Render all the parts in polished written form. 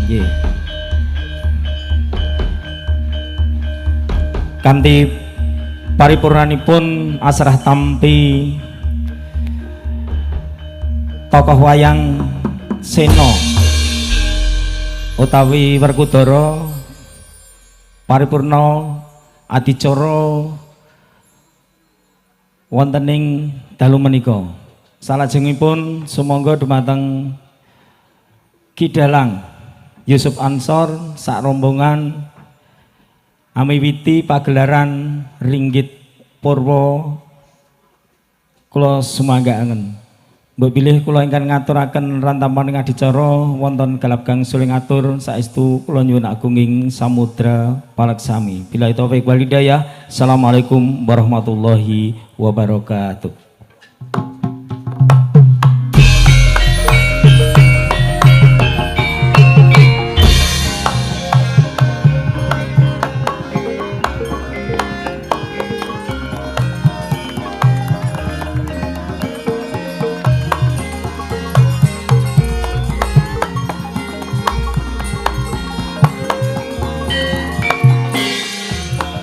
Nggih. Kanthi paripurnanipun asrah tampi tokoh wayang Sena utawi Werkudara paripurna adicara wonten ing dalu menika. Salajengipun sumangga dumateng Ki Dalang Yusuf Ansor sak rombongan amiwiti pagelaran Ringgit Purwa kula sumanggaaken. Mbok bilih kula ingkang ngaturaken rantapaning adicara wonten galap gangsul ngatur saestu kula nyuwun agunging samudra palaksami. Billahi taufik wal hidayah. Assalamualaikum warahmatullahi wabarakatuh.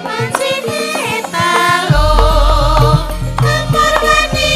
Mancine talo, kampar mani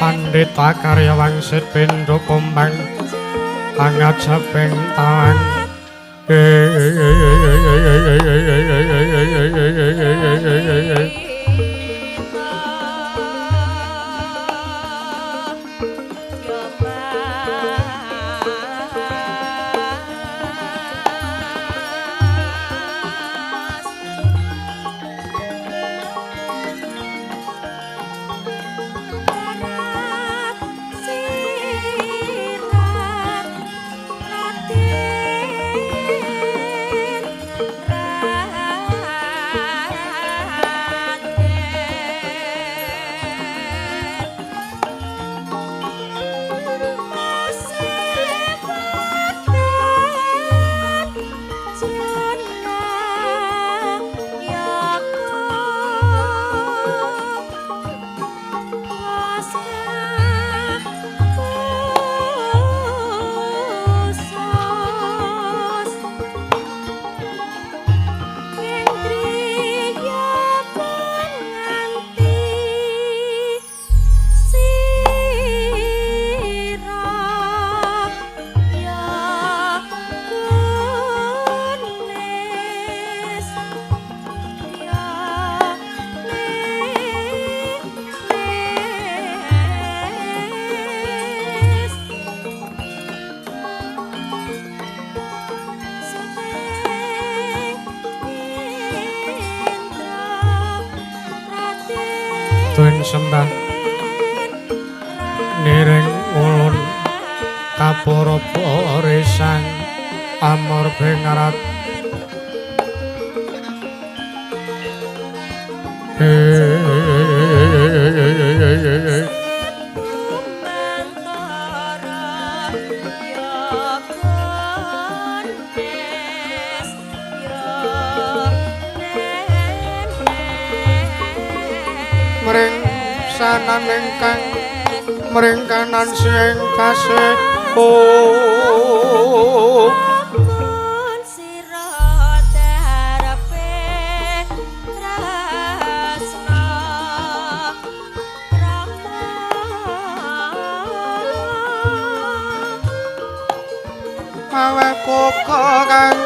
Pandita karya wangsit pindho kumbang angajabing tawang Tuwin sembah niring ulun kapuraba risang amor bengarat mring sanan ingkang mring kanan sing kasih mawe koko kang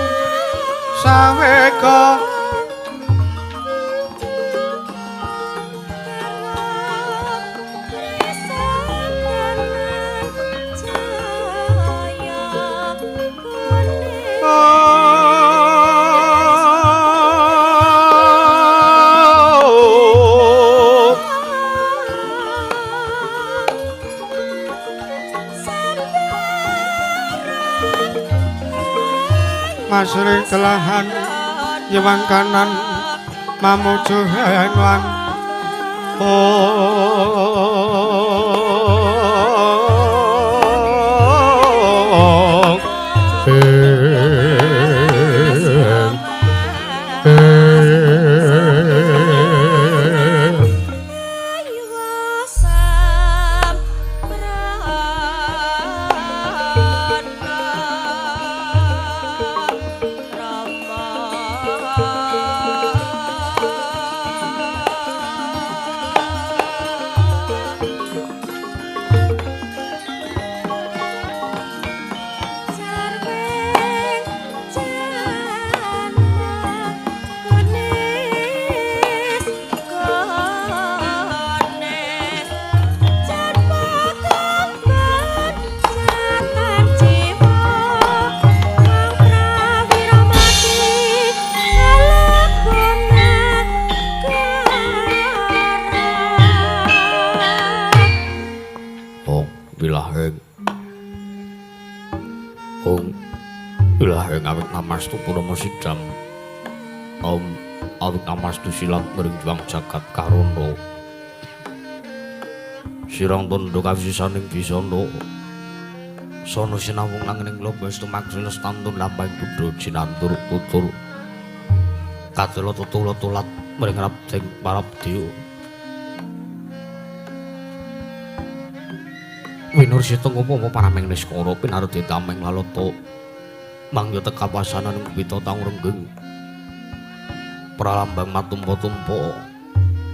sawega Masri kelahan nyewang kanan mamuju henwan Ilaheng awit namastu Purama Sidam awit namastu silang mering juang jagat karono Sirang tondo kawisisaning bisana. Sono sinawung langing lobes tumaksina stantun lampahing budra jinantur tutur. Kadelo tutula-tulat mring rabding parabdiya. Winursita ngupama paraming niskara pinardi tameng lalata. Mangya tekapasanan ing wita tang renggeng. Pralambang matumpa-tumpa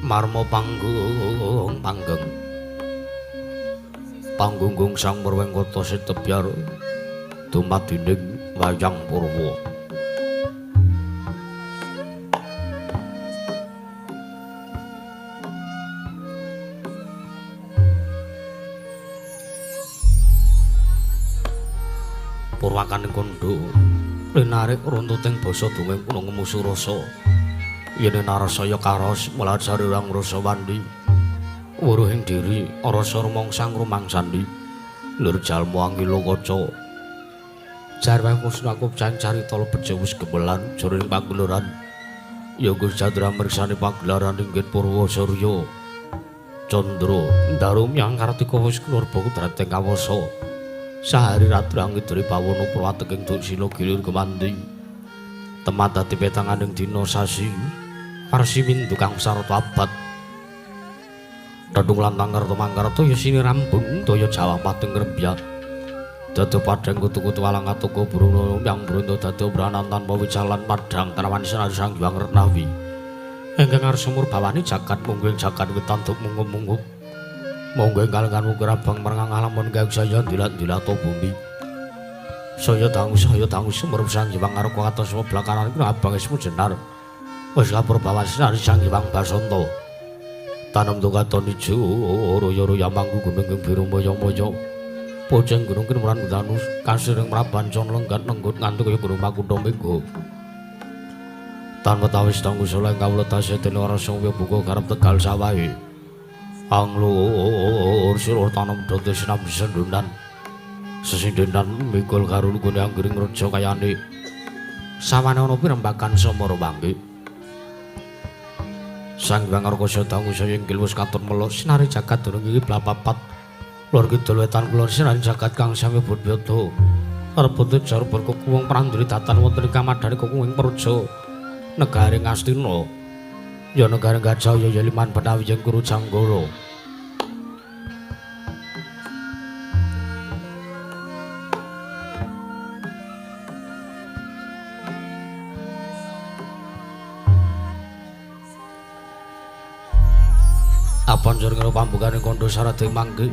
marma panggung panggeng. Panggunggung sang Merwengkata Sitebyar dumadining wayang purwa. Purwakaning kondo linarik runtuting basa dongeng kuna ngemusu rasa yene narasaya karos melajari rang rasa wandi wuruhing diri rasa rumangsang rumangsandi lur jalma angila kaca jarwang kusnakup can carita lebet wis gemelan jroning pagelaran ya Gus Chandra mirsani pagelaran inggih Purwa Surya Candra ndarum yang Kartika wis klurba drateng kawasa sahari radrang idri pawono prawateking duk sila gilir kemandi temat dadi petanganing dina sasi parsimindu kang sarta abad dadung lantang karta mangkarta ya sini rambung daya Jawa pating ngrembyak dadi padang kutu-kutu walang atuku bruno yang brunto dadi obranan tanpa wicalan padang tanawan senari sang Hyang Renawi ingkang arsemur bawani jagat mungguing jagat witantuk munggup-munggup monggo kalengan ukir abang merengang alamun gawe saya dilat-dilato bumi saya dangu sumerup sang Hyang karo katos belakanan kena abang ismu jenar wis lapor bawa sinari sang Hyang Basanta tanam tukaton ijo royo-royo mangku gunung ing biru moyo-moyo pojeng gunung kinuran udanus kasiring meraban con lenggat nenggut ngantuk kaya gunung Makutha Menggo tanpa tawis tanggu soleh kawula tasih dene ora sangya buka garap Tegal sawahe Anglur sira tanam dadi sinambi sendunan sesindenan mikul karo lungguhe anggering raja kayane sawane ana pirembagan samara wangge Sang Hyang Arkasa dangu saya inggil wis katon melo sinari jagat durung iki blapapat lor kidul wetan kulon sinari jagat kang sami budbyata rebut jar berkukuwung prandri datan wonten ing kamadhane kukuwing praja negari Ngastina ya negara Gajah ya liman Benawi ing Kuru Janggara Apanjur karo pambukaning kandha sarading mangke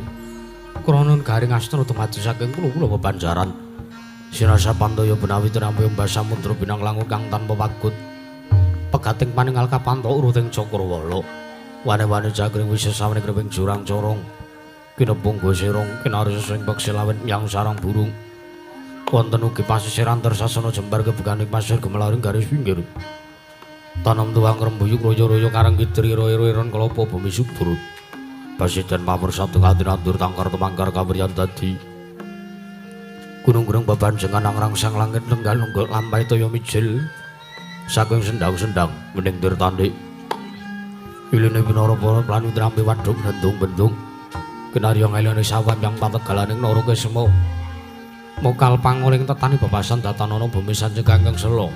krana garing Astra dumadi saking kula bebanjaran sinasa Pandaya Benawi trampi mbas samudra binang langu kang tanpa wagut pegating paningal kapanta uruting Cakrawala wane-wane jagring wis sawane kreping jurang corong kinepung gosirong kinarisa sing peksi lawet yang sarang burung wonten ugi pasisir antar sasana jembar kebukaning pasir gemelaring garis pinggir tanam tuwang rembuyuk royo-royo karang kitri royo-royon kelapa bumi subur pasiden pamur satu ngatur tangkar temangkar kabriyan dadi gunung-gunung bebanjengan angrangsang langit lenggal-lenggok lampai toya mijil saking sendang-sendang mending dirtandik iline pinara-para planu trampi wadhuk bendung-bendung kenarya ngelene sawan yang pategalaning nara kesema mokal pangoling tetani bebasan datanana bumi sanjeng kang sela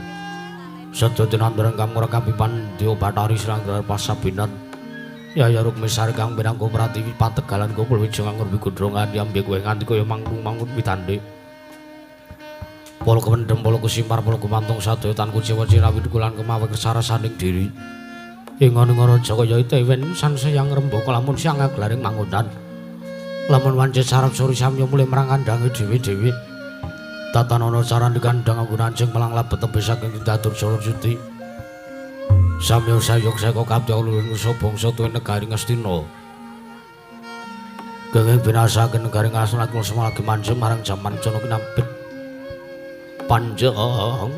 sedaya tinandurang kang ora kapipan Dewa Bathari Sranggar Pasabinan Yaya Rukmi Sari kang minangka pratiwi pategalan kumpul wijeng ngrembi gondrongan yambe kowe nganti kaya mangkung-mangkut mitandhe polo kemendem polo kusimpar polo kumantung sadaya tan kuciwa cirawi dukulan kemawe kesarasaning diri ing ngono raja kaya itewen sanseyang rembaka lamun siang aglaring mangunan lamun wancit sarep suri samya mulih marang kandange dhewe-dhewe tatanana caran dikandhang anggo nancing melang labet tebih saking Dadur Jala Suti samya sayuk saka kapya ulun usa bangsa tuwin negari Ngastina kenging binasaken negari Ngastina kula semalagi manjing marang jaman Jana Kinampit panjang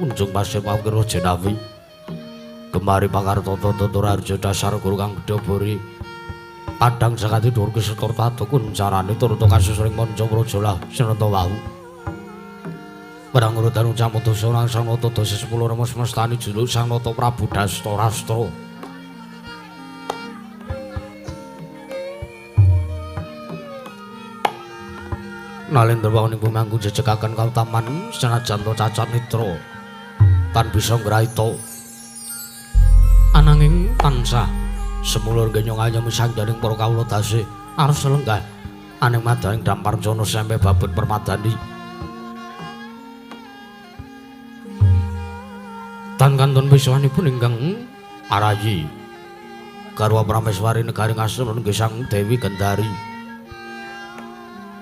kunjung pasir pawira Jenawi kemari pangartata tutur arja dasar guru kang gedhe bori padang sakati dhuwur kesetur tato kuncarane turut kasusuring manca praja lah sinata wau perang urutan ucamutu sonang sang nata dasa 10 remes mestani juluk sang nata Prabu Dastarastra Nalendra waning pumangku jejekaken kautaman senajan to cacat nitra tan bisa ngraita ananging tansah semulur genyong ayam sangjaning para kawula tasih arep selenggah aning madaning dampar jono sampe babut permadani tan kantun wiswanipun ingkang arayi garwa prameswari negari ngasun gesang Dewi Gendari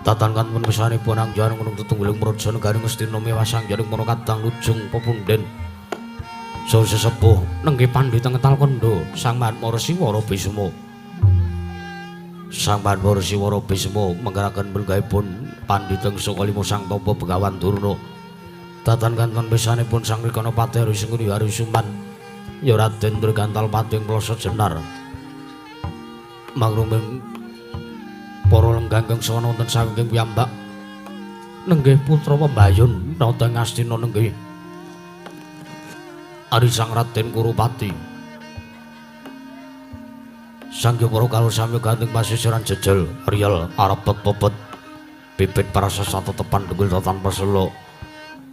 tatan kantun wiswanipun angjaring gunung tetunggiling praja negari Ngastina miwasang jaring para kadang lujung pepunden saha sesepuh nenggih pandhita ngetal kondo Sang Mahatmara Siwara Bisma Sang Mahatmara Siwara Bisma menggaraken penggaipun pandhita saka lima sang tapa Begawan Durna tatan kantun besanipun Sang Rikana Patih Risengkuni Harisuman ya Raden Trigantal Pating Plasa Jenar mangruming para lengganggang sawana wonten saking piyambak nenggih putra pembayun nata Ngastina nenggih Ari Sang Raden Kurupati Sangyapara karo sami ganting pasisiran jejel riyel arepet popet bibit prasasata tepan tunggul tanpa selo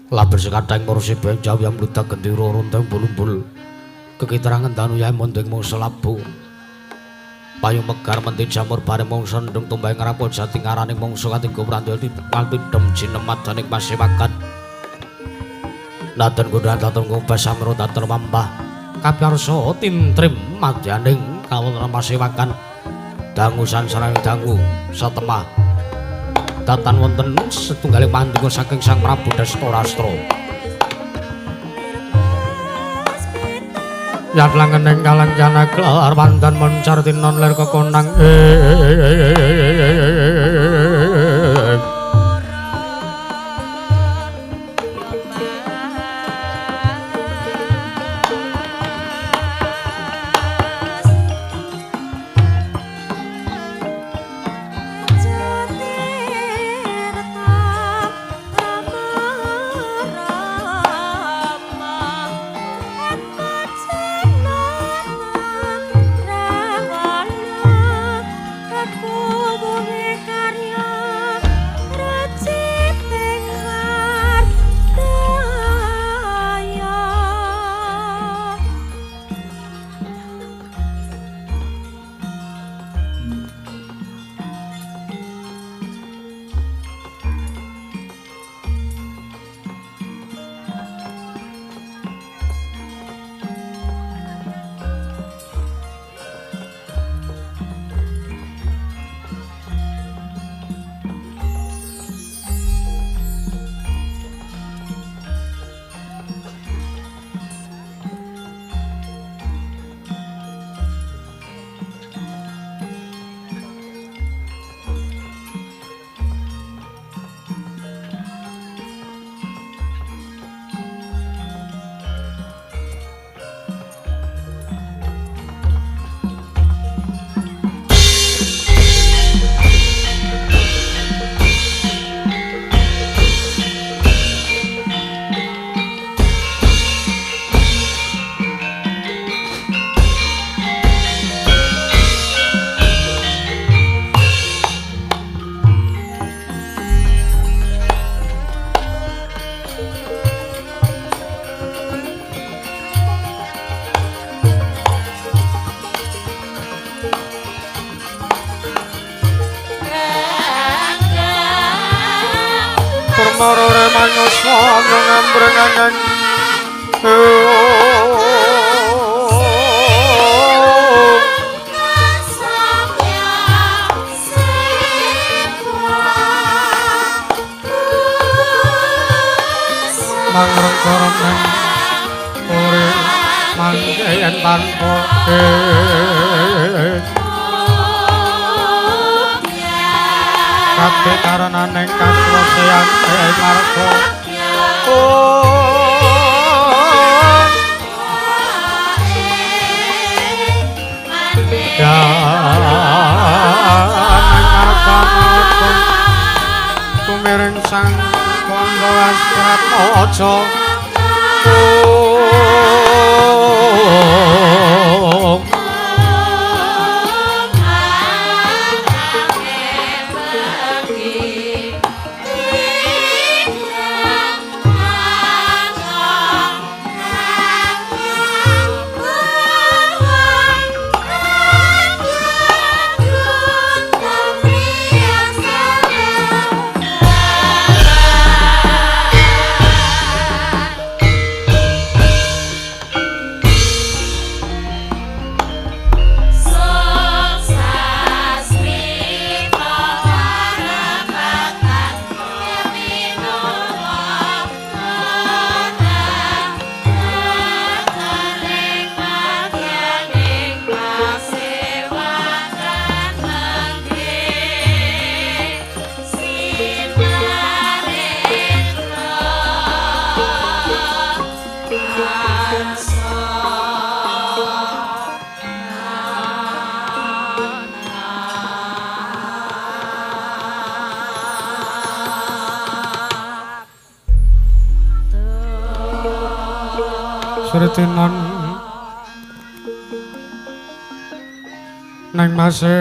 labir sekadang marusi benjawi amluda gendira ronteng bulumbul kekiterangan danu yae mondeng mangsa labu payung megar menti jamur bareng mangsa ndung tumbang ngrapo jati ngaraning mangsa katiga prandel tidem jinemat daning pasewakan Naden Gundhan Daten Ngumbas Samro Daten Mambah Kapyarsa Tintrim Madyaning kawontenan pasewakan dangu sansarang dangu satemah datan wonten setunggaling pandinga saking Sang Prabu Dastarastra Yat langeneng kalangjana gelar pandan moncar tinon lir kekonang marore manuswa ngambrengangan mangreng-koreng nang ore mangkeyan tanpa kabeh karenaning kasuwean marga ya marga tumiring sang kandha Wastratmaja Sretinan nang masewakan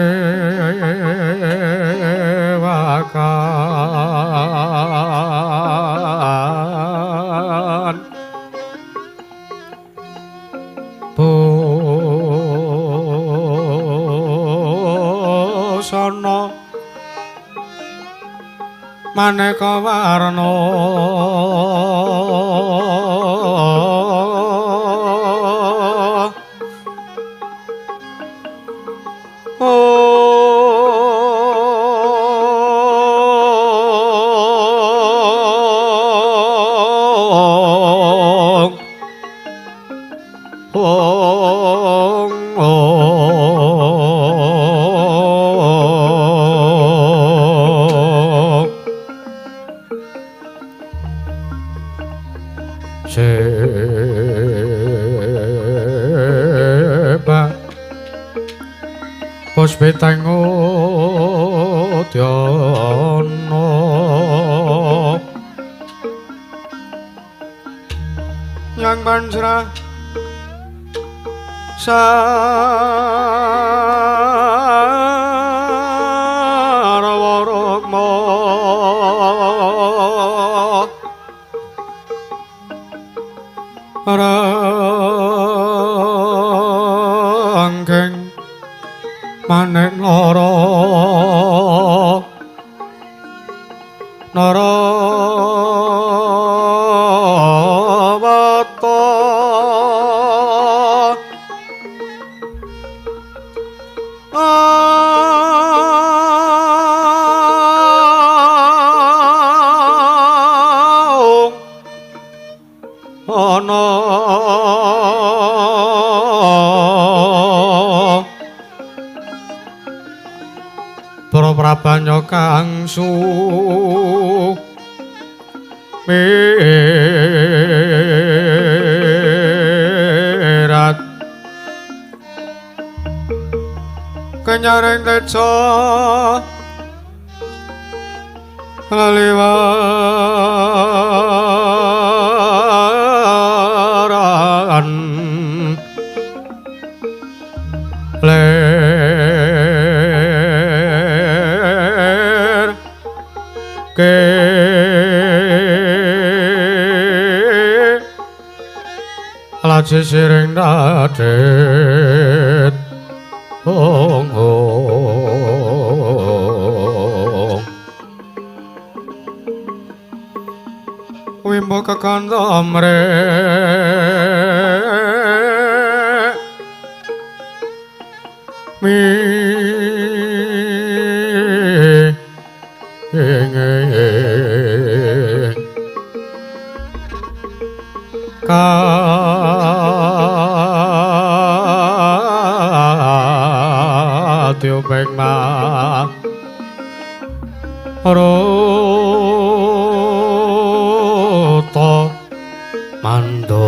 busana maneka warna Puspitang Udyana yang banjra sarwarma ranggeng manek Narawata ana para prabanya kang sumirat kenyaring teca laliwaran ke laji siring radet ong wimbo kakanda mrek mi Tiupeng ma roto mando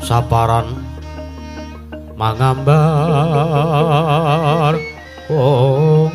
saparan mangambar wongas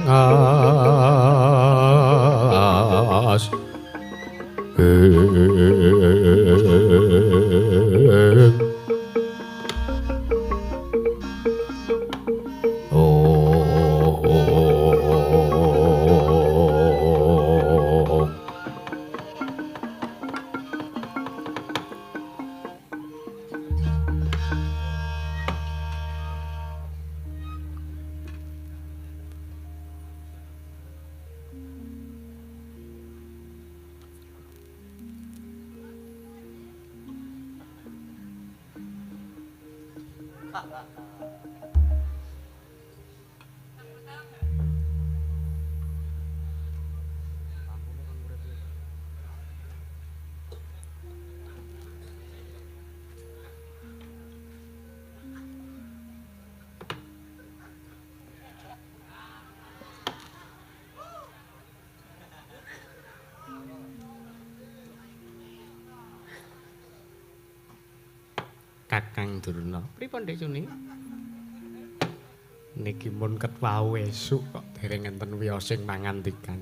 Kakang Durna. Pripun Dik Cuni? Niki mun ket wau esuk kok dereng enten wiyosing mangandikan.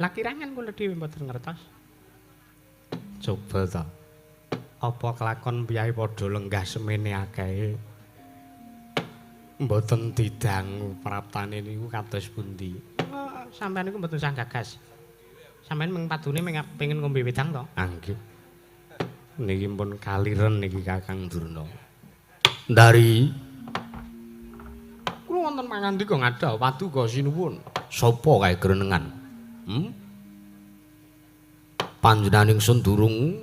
Lah kirangan kula dhewe mboten ngertos. Coba ta. Apa kelakon piyai padha lenggah semene akeh? Mboten didangu praptane niku kados pundi? Sampeyan niku mboten sang gagas. Sampeyan mung padune pengen ngombe wedang to? Nggih. Niki pun kaliren niki Kakang Durna. Ndari Kula wonten mangandika ngadhah paduka sinuwun. sapa kae grenengan? Panjenengan ingsun durung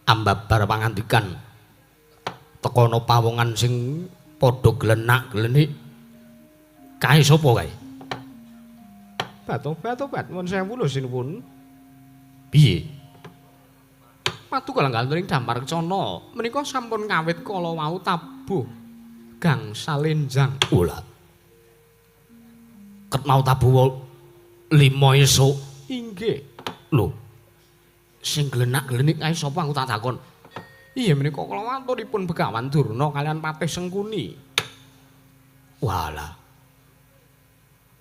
ambabar pangandikan. Tekono pawongan sing padha glenak-glenik. Kae sapa kae? Tobat mun sewu lho sinuwun. Piye? Paduka Langgaling Damar Cana menika sampun kawit kala wau tabuh gangsal enjang. Ola. Ket mau tabuh 5 esuk. Inggih. Lho. Sing glenak-glenik kae sapa aku tak takon. Iya menika kala waturipun Begawan Durna kalian Patih Sengkuni. Walah.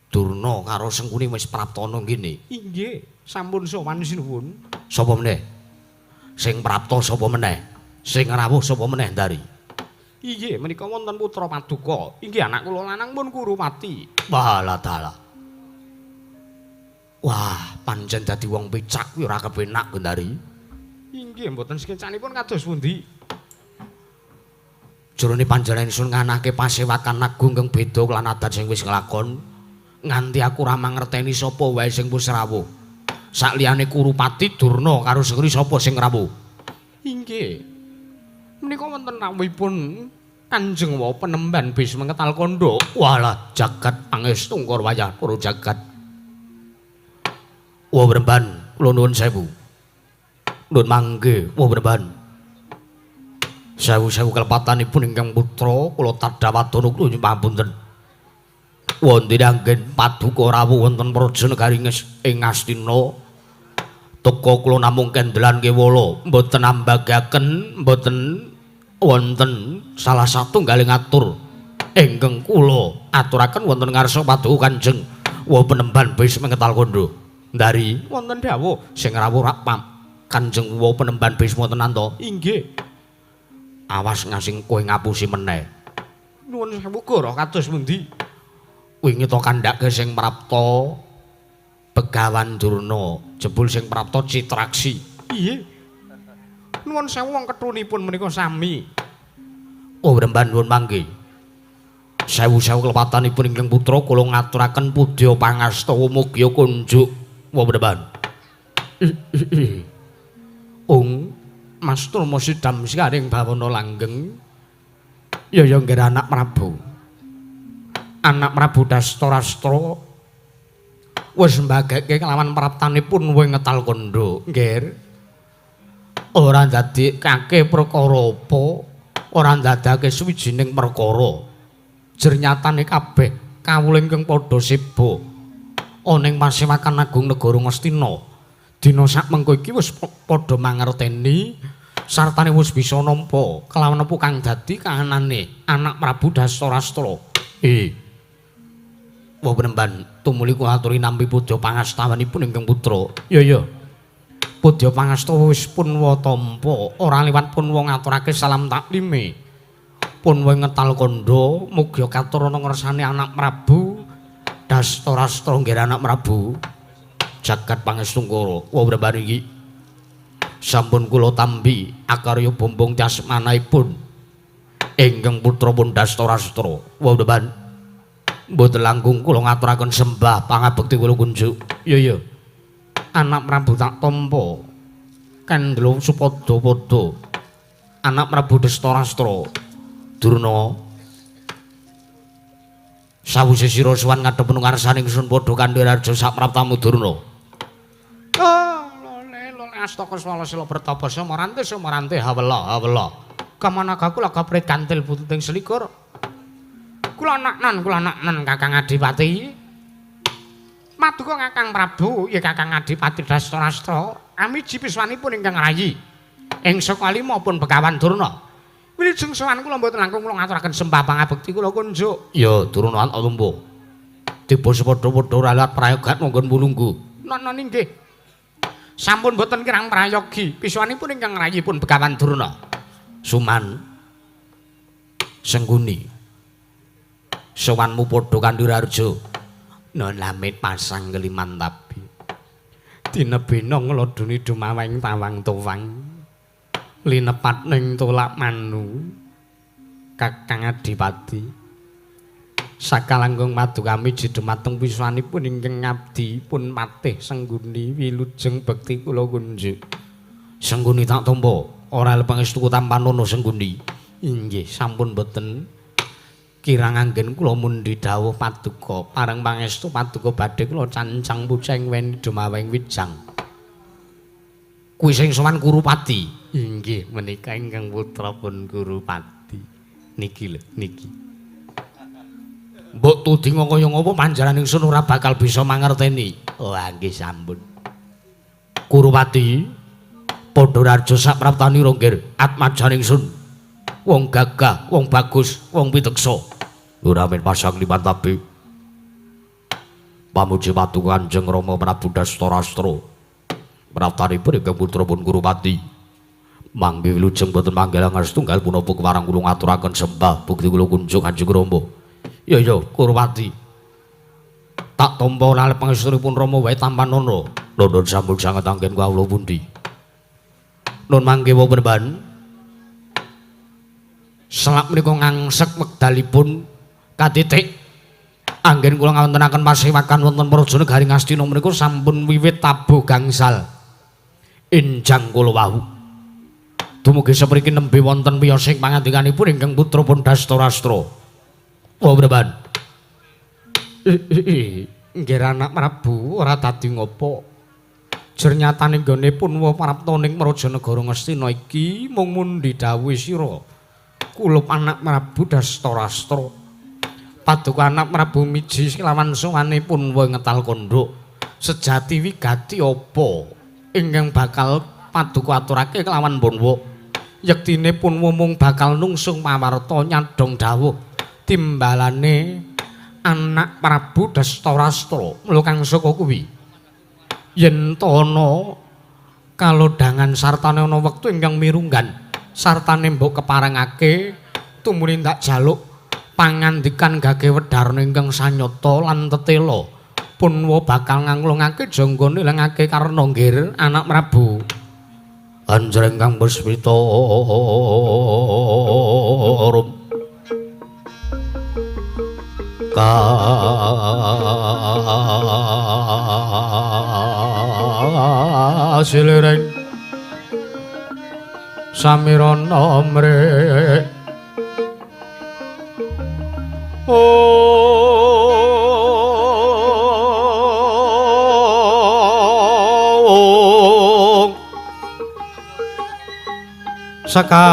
Durna karo Sengkuni wis praptana ngene. Inggih, sampun sowan sinuwun. Sapa meneh? Sing prapta sapa meneh? Sing rawuh sapa meneh Ndari? Inggih, menika wonten putra Paduka. Inggih anak kula lanang pun Kurupati. Walah dalah. Wah, pancen dadi wong picak kuwi ora kepenak Ndari. Inggih, mboten sekecanipun kados pundi? Jroning panjenengan ingsun nganake pasewakan agung kang beda lan adat sing wis nglakon. Nganti aku ora mangerteni sapa wae sing wis rawuh. Sakliyane Kurupati, Durna karo Sengkuni sapa sing rawuh? Inggih. Menika wonten rawuhipun Kanjeng Wa Penemban Bisma Ketalkanda. Walah, jagat pangestu ngkor wayah para jagat. Wa Bremban, kula nuwun sewu. Nuwun mangke, wa Bremban. Sewu-sewu kelepatanipun ingkang putra kula tadhawadana kula nyuwun pamunten. Wonten anggen paduka rawuh wonten praja negari ing Astina. Teka kula namung kendelan kewala, mboten ambagaken, mboten wonten salah satunggaling atur ingkang kula aturaken wonten ngarsa paduka Kanjeng Wa Penemban Bisma Ketalkanda. Ndari Wonten dawuh. sing rawuh Kanjeng Wa Penemban Bisma tenan to? Inggih. Awas ngasing kowe ngapusi meneh. Nuwun sewu goro kados pundi? Wingi to kandhake sing prapta Begawan Durna, jebul sing prapta Citraksi. Iya. Nuwun sewu wong ketunipun menika sami. Oh Bremban nuwun mangke. Sewu-sewu kelepatanipun ingkang putra kula ngaturaken pudya pangastawa mugia kunjuk. Wa Bremban. Mas Trama Sidam sikaring bawana langgeng. Ya nggih anak Prabu. Anak Prabu Dastarastra wis mbageke kelawan praptanipun wing Ketalkanda. Nggih. Ora ndadekake perkara apa, ora ndadake suwijining perkara. Jernyatane kabeh kawula ingkang padha seba ana ing pasewakan agung negara Ngastina. Dina sakmengko iki wis padha mangerteni sartane wis bisa nampa kelawan apa kang dadi kahanane anak Prabu Dastarastra. Wa Bremban, tumuli kula aturi nampi pudya pangastawanipun ingkang putra. Ya. Pudya pangastawa wis pun wa tampa, ora liwat pun wong ngaturake salam taklime. Pun wing Ketalkanda mugia katurana ngersane anak Prabu Dastarastra nggih anak Prabu. Jagat pangestu kala. Wa Bremban iki sampun kula tampi akarya bombong jasmanahipun ingkang putra pun Dastarastra. Wa Bremban. Mboten langkung kula ngaturaken sembah pangabekti kula kunjuk. Ya. Anak Prabu tak tampa. Kandelo supada-pada. Anak Prabu Dastarastra. Durna. Sawise sira sowan ngadhep ngarsaning ingsun padha kanthi raja sapraptamu Durna. Lole astaka swala sila bertapa samarante hawela. Kamanaga kula kaprit kantil pututing selikur. Kula naknan Kakang Adipati. Maduka Kakang Prabu, ya Kakang Adipati Dastarastra, amiji piswanipun ingkang rayi. Ing saka lima pun Begawan Durna. Wilujeng sowan kula mboten langkung kula ngaturaken sembah pangabekti kula kunjuk. Ya turunan Atumbo. Tiba sepadha-padha ralat prayogan monggon mulunggu. Nana nggih. Sampun boten kirang prayogi. Pisuwanipun ingkang rayipun Begawan Durna. Suman Sengguni. Sowanmu padha kanthi Rarja. Non lamit pasang keliman tabi. Dinebena nglodoni dumawing tawang towang. Linepat ning tolak manu. Kakang Adipati. Sakalangkung madu kami jidumateng pisuwanipun ingkang ngabdi pun matih Sengguni wilujeng bekti kula kunjuk. Sengguni tak tampa ora pangestu tampanono Sengguni. Inggih sampun boten kirang anggen kula mundi dawuh paduka pareng pangestu paduka badhe kula cancang puceng weni dumawing wijang. Kuwi sing sowan Kurupati. Inggih menika ingkang putra pun Kurupati. Niki lho niki. Mbok tudinga kaya ngapa panjenengan ingsun ora bakal bisa mangerteni. Oh nggih sampun. Kurupati padha Rarja sapraptani ronggir atmajan ingsun. Wong gagah, wong bagus, wong piteksa. Ora men pasang liman tabi. Pamuji patu Kanjeng Rama Prabu Dastarastra. Praptanipun ingkang putra pun Kurupati. Mangke wilujeng boten manggelangan setunggal punapa keparang kula ngaturaken sembah bukti kula kunjuk Kanjeng Rama. Ya Kurupati. Tak tampa lalep pangestunipun Rama wae tampanana. Nuntun sampun sanget anggen kawula pundi. Nun mangke wonten ban. Selak menika ngangsek wekdalipun katitik anggen kula ngawontenaken pasewakan wonten Praja Negari Ngastina menika sampun wiwit tabuh gangsal enjang kula wau. Dumugi sapriki nembe wonten piyosing pangandikanipun ingkang putra pun Dastarastra. Oh Breban. Nggih anak Prabu ora dadi ngopo. Jernyatane nggone Punwa Praptaning Praja Negara Ngastina iki mung mundi dawuh sira. Kulup anak Prabu Dastarastra. Paduka anak Prabu miji kelawan sowane Punwa ngetal kondhok. Sejati wigati apa ingkang bakal paduka aturake kelawan Punwa? Yektine Punwa mung bakal nungsung pawarta nyadhong dawuh timbalane anak Prabu Dastarastra. Mula kang saka kuwi yen tono kalodhangan sartane ana wektu ingkang mirunggan sartane mbok keparengake tumuni ndak jaluk pangandikan gage wedharna ingkang sanyata lan tetela Punwa bakal nganglungake janggane lengake karna nggir anak Prabu anjreng kang puspita rum kasilireng samirana mrek Sekar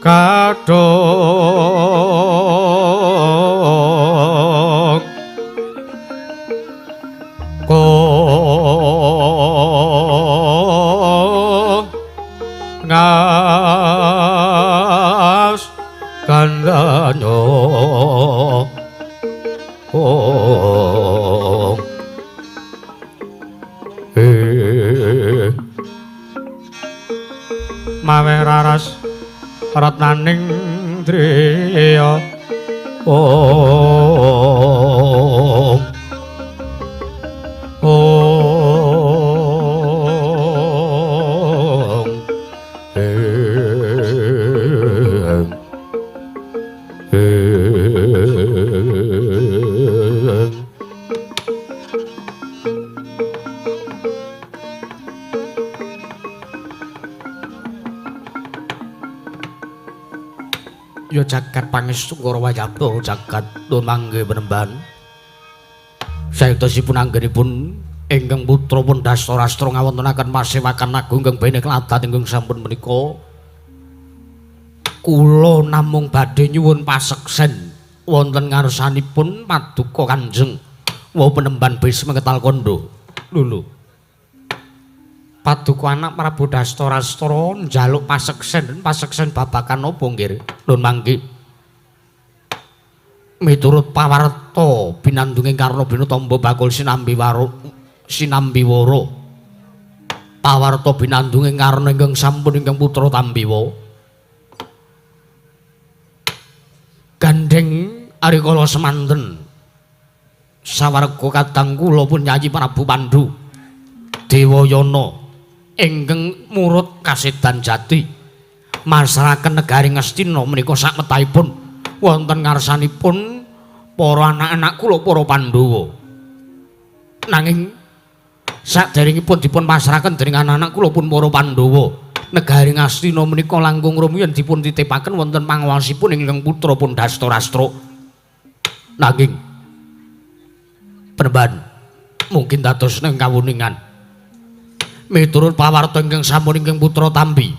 kadok kok ngas kandano mawe raras ratnaning driya ya jagat pangestu Karawayapta jagat nun mangke penemban sayektosipun anggenipun ingkang putra pun Dastarastra ngawontenaken pasewakan agung ingkang bene kladat ingkang sampun menika kula namung badhe nyuwun paseksen wonten ngarsanipun paduka Kanjeng wa penemban Bisma Ketal Kondo Lulu. Paduka anak Prabu Dastarastra njaluk paseksen babakan apa nggih? Nun mangke. Miturut pawarta binandunging Karna Bina Tamba bakul sinambiwara. Pawarta binandunging Karna ingkang sampun ingkang putra Tambiwa. Gandeng arikala semanten. Sawarga kadang kula pun nyanyi Prabu Pandhu. Dewayana ingkang murut kasedan jati. Masaraken negari Ngastina menika sakmetahipun wonten ngarsanipun para anak-anak kula para Pandhawa. Nanging saderengipun dipun pasrahaken dening anak-anak kula pun para Pandhawa, negari Ngastina menika langkung rumiyin dipun titipaken wonten panguwasipun ingkang putra pun Dastarastra. Nanging penemban mungkin dados neng kawuningan miturut pawarta ingkang sampun ingkang putra Tambi,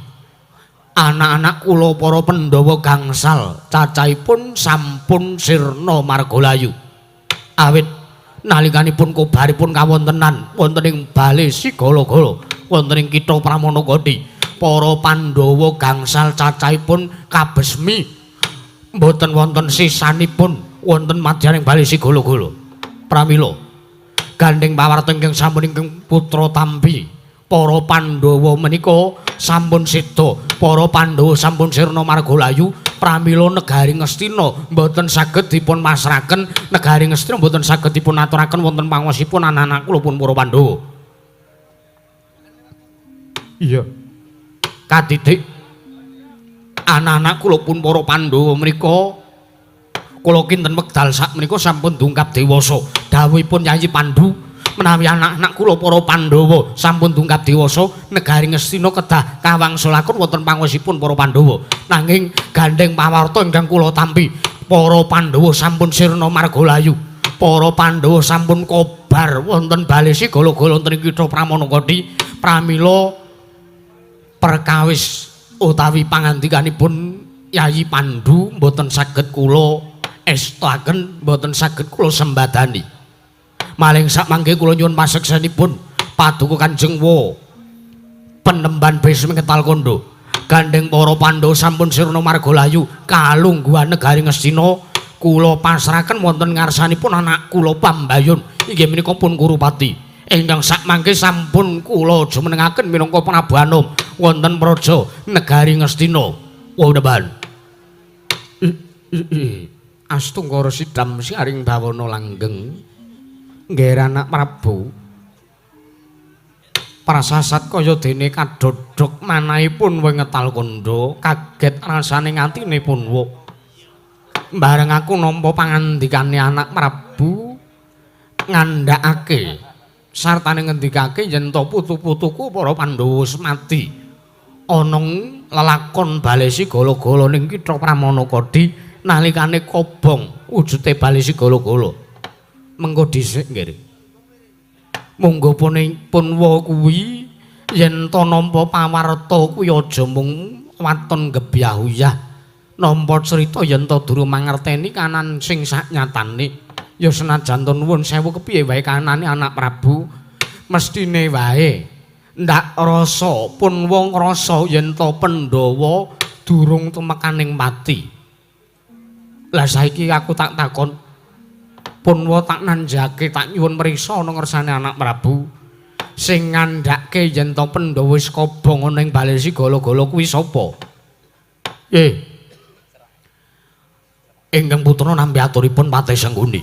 anak-anak kula para Pandhawa gangsal cacahipun sampun sirna margalayu. Awit nalikanipun kobaripun kawontenan wonten ing bale Sigala-gala wonten ing kitha Pramanagati, para Pandhawa gangsal cacahipun kabesmi mboten wonten sisanipun wonten madyaning bale Sigala-gala. Pramila gandeng pawarta ingkang sampun ingkang putra Tambi, para Pandhawa menika sampun seda, para Pandhawa sampun sirna margalayu. Pramila negari Ngastina mboten saged dipun masrahaken, negari Ngastina mboten saged dipun aturaken wonten panguwasipun anak-anak kula pun para Pandhawa. Iya. Kadidik anak-anak kula pun para Pandhawa menika kula kinten wekdal sak menika sampun dungkap dewasa. Dawuhipun Yayi Pandhu menawi anak-anak kula para Pandhawa sampun dungkap dewasa, negari Ngastina kedah kawangsulaken wonten panguwasipun para Pandhawa. Nanging gandeng pawarta ingkang kula tampi, para Pandhawa sampun sirna margalayu. Para Pandhawa sampun kobar wonten bale Sigala-gala wonten ing kitha Pramanagati. Pramila perkawis utawi pangandikanipun Yayi Pandhu mboten saged kula estoaken, mboten saged kula sembadani. Maling sak mangke kula nyuwun paseksanipun paduka Kanjeng Wa Penemban Bismi Ketal Kondo. Gandeng para Pandhawa sampun sirna margalayu kalungguhan negari Ngastina kula pasrahaken wonten ngarsanipun anak kula Pambayun inggih menika pun Kurupati ingkang sak mangke sampun kula jumenengaken minangka Prabu Anom wonten praja negari Ngastina. Wonten Astungkara Sidam Saring Bawana langgeng nggih anak Prabu prasasat kaya dene kadodhok manahipun Wengetal Kondo kaget rasane ngatinipun wa bareng aku nampa pangandikane anak Prabu ngandhakake sartane ngendikake yen to putu-putuku para Pandhawa semati ana lelakon bale Sigala-gala ning kitha Pramanagati nalikane kobong wujude bale Sigala-gala. Mengko dhisik nggih. Monggo pun wa kuwi yen to nampa pawarta kuwi aja mung waton gebyahuyah. Nampa crita yen to durung mangerteni kanan sing saknyatane. Ya senajan to nuwun sewu kepiye wae kanane anak Prabu, mestine wae ndak rasa pun wong rasa yen to Pandhawa durung tumekaning mati. Lah saiki aku tak takon Punwa tak nanjake tak nyuwun mriksa ana ngersane anak Prabu sing ngandhake yen to Pandhawa wis kobong ana ing bale Sigala-gala kuwi sapa? Ingkang putra nampi aturipun Patih Sengguni.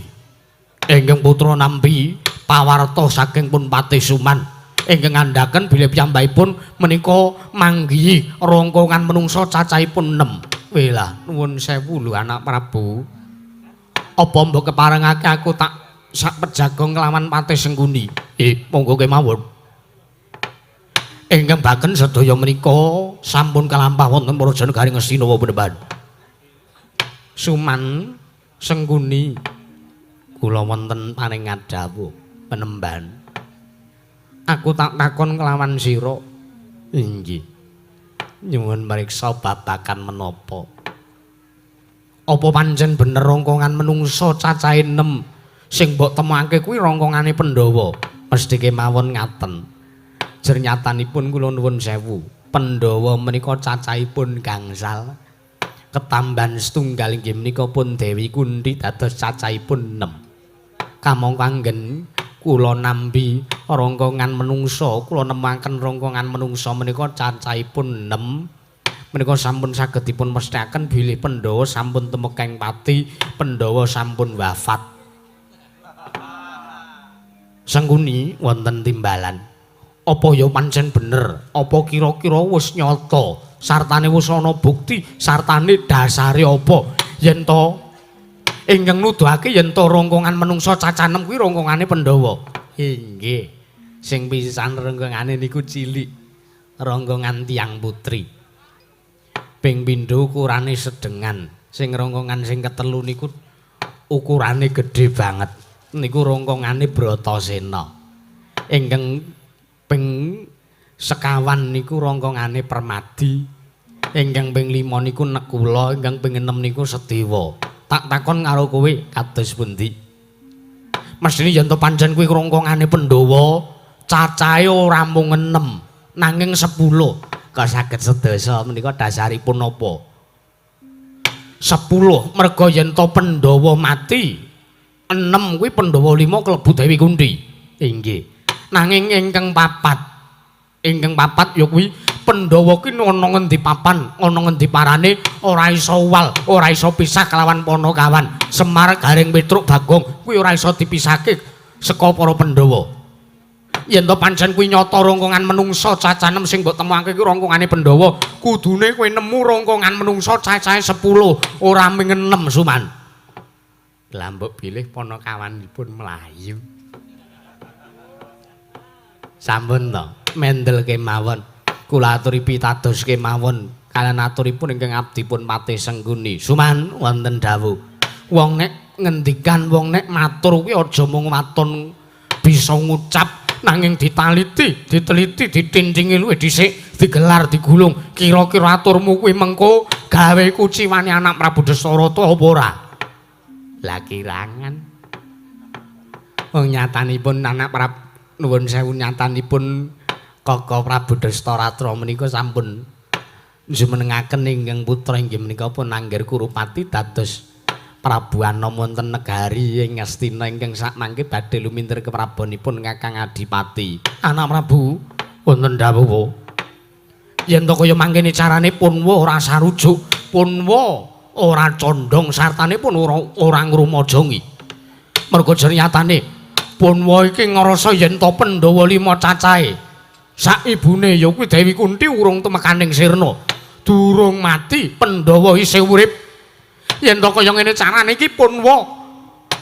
Ingkang putra nampi pawarta saking pun Patih Suman. Ingkang ngandhaken bilih piyambakipun menika manggihi rongkongan menungsa cacahipun 6. Welah nuwun sewu lho anak Prabu. Apa mbok keparengake aku tak sak pejagong kelawan Patih Sengguni? Monggo kemawon. Ingkang baken sedaya menika sampun kalampah wonten praja negari Ngastina Penemban. Suman Sengguni kula wonten paring ngadhawuh Penemban. Aku tak takon kelawan sira. Inggih. Nyuwun mriksa babakan menapa? Apa pancen bener rongkongan menungsa cacahe 6 sing mbok temokake kuwi rongkongane Pandhawa? Mesti kemawon ngaten. Jernyatanipun kula nuwun sewu. Pandhawa menika cacahipun gangsal. Ketambahan setunggal inggih menika pun Dewi Kunthi dados cacahipun 6. Kamangka anggen kula nampi rongkongan menungsa, kula nemaken rongkongan menungsa menika cacahipun 6. Menika sampun saged dipun mesthekaken bilih Pandhawa sampun temekeng pati, Pandhawa sampun wafat. Sangkuni wonten timbalan. Apa ya pancen bener? Apa kira-kira wis nyata? Sartane wis ana bukti, sartane dasare apa? Yen to ingkang nuduhake yen to rongkongan menungsa cacah 6 kuwi rongkongane Pandhawa. Inggih. Sing pisan rongkongane niku cilik. Rongkongan tiang putri. Ping pindho ukurane sedengan. Sing rongkongan sing ketelu niku ukurane gedhe banget. Niku rongkongane Bratasena. Ingkang ping sekawan niku rongkongane Permadi. Ingkang ping 5 niku Nekula, ingkang ping 6 niku Sedewa. Tak takon karo kowe kados pundi? Mesthine yen to pancen kuwi rongkongane Pandhawa, cacahe ora mung 6, nanging 10. Kok saged sedasa menika dasaripun napa? 10 merga yen to Pandhawa mati, 6 kuwi Pandhawa 5 klebu Dewi Kunthi. Inggih. Nanging ingkang papat ya kuwi Pandhawa kuwi ana ngendi papan, ana ngendi parane ora iso wal, ora iso pisah kelawan Panakawan. Semar Garing Petruk Bagong kuwi ora iso dipisahke saka para Pandhawa. Yen to pancen kuwi nyata rongkongan menungsa cacah 6 sing mbok temokake kuwi rongkongane Pandhawa, kudune kowe nemu rongkongan menungsa cacahe 10, ora mung 6 Suman. Lah mbok bilih Panakawanipun mlayu. Sampun to, mendel kemawon. Kula aturi pitados kemawon kaliyan aturipun ingkang abdi pun Patih Sengguni. Suman wonten dawuh. Wong nek ngendikan, wong nek matur kuwi aja mung waton bisa ngucap nanging diteliti, ditincingi luwih dhisik, digelar, digulung. Kira-kira aturmu kuwi mengko gawe kuciwane anak Prabu Dasarata apa ora? Lah kirangan. Wong nyatanipun anak Prabu nuwun sewu nyatanipun Kaka Prabu Dasarata menika sampun jumenengaken ingkang putra inggih menika pun Angger Kurupati dados Prabu Anom wonten negari ing Ngastina ingkang sakmangke badhe lumintir keprabonipun Kakang Adipati. Anak Prabu wonten dawuh yen to kaya mangkene carane Punwa ora sarujuk, Punwa ora condong sartane pun ora ngrumajongi. Merga jernyatane Punwa iki ngrasa yen to Pandhawa 5 cacahe. Sak ibune ya kuwi Dewi Kunthi urung temekaning sirna. Durung mati Pandhawa isih urip. Yen to kaya ngene carane iki Punwa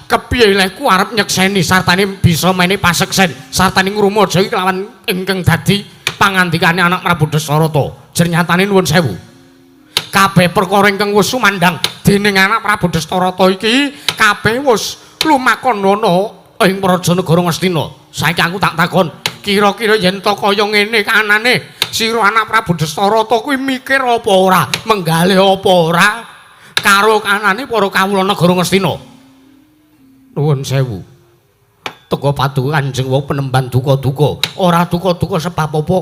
kepiye leku arep nyekseni sartane bisa mene paseksen, sartane ngrumajongi kelawan ingkang dadi pangandikane anak Prabu Dasarata. Jernyatane nuwun sewu. Kabeh perkara ingkang wis sumandhang dening anak Prabu Dasarata iki kabeh wis lumakon ana ing Prajanegara Ngastina. Saiki aku tak takon, kira-kira yen to kaya ngene kanane sira anak Prabu Dasarata kuwi mikir apa ora, menggalih apa ora karo kanane para kawula negara Ngastina? Nuwun sewu. Teka paduka Kanjeng wong penemban duka-duka, ora duka-duka sebab apa?